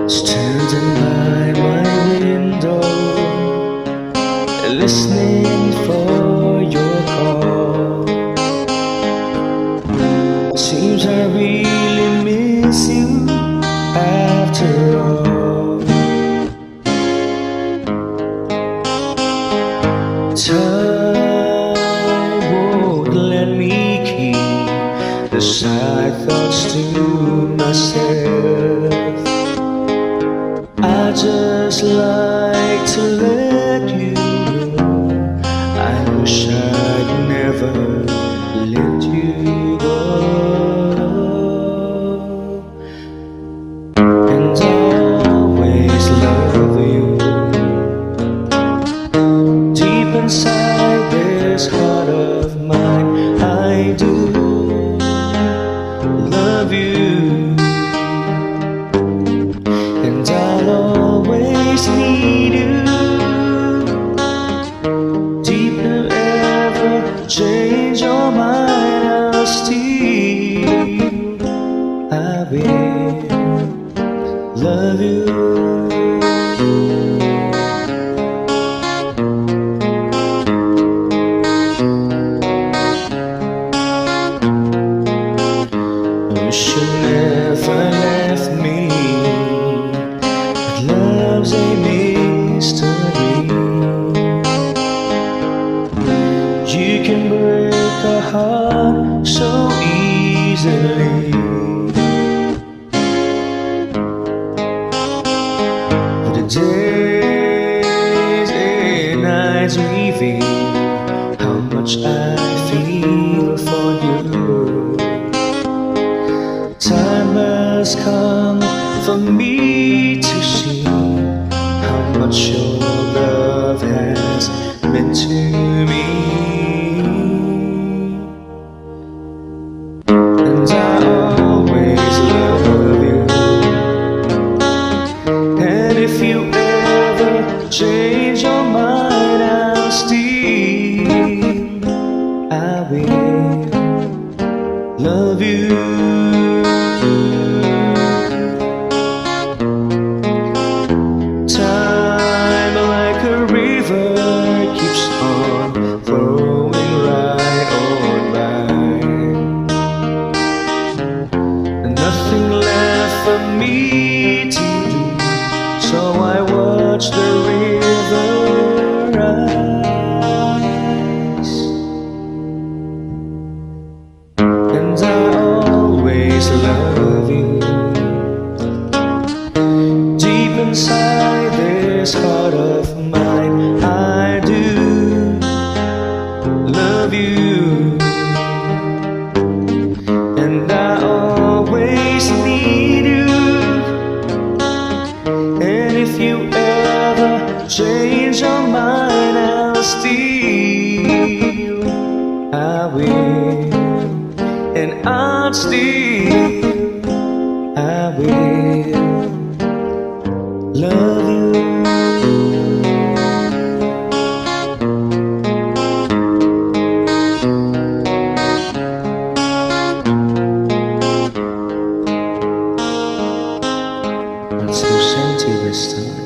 Standing by my window, listening for your call. Seems I really miss you after all. Time won't let me keep the sad thoughts to myself. I just like to let you know I wish I'd never let you go. And I'll always love you. Deep inside this heart of mine, I do love you. And I'll always need you. Deep if ever change your mind, I'll still, I will love you. Wish you never left me. Love's a mystery. You can break a heart so easily. But the days and nights reveal how much I feel for you. Time has come for me to see how much your love has meant to me. And I always love you. And if you ever change your mind, I'll still, I will love you. Keeps on flowing right on by, and nothing left for me to do, so I watch the river rise. And I always love you. Deep inside this heart of mine, I do love you. And I always need you. And if you ever change your mind, I'll still, I will. And I'll still, I will love you. Not so shanty this time.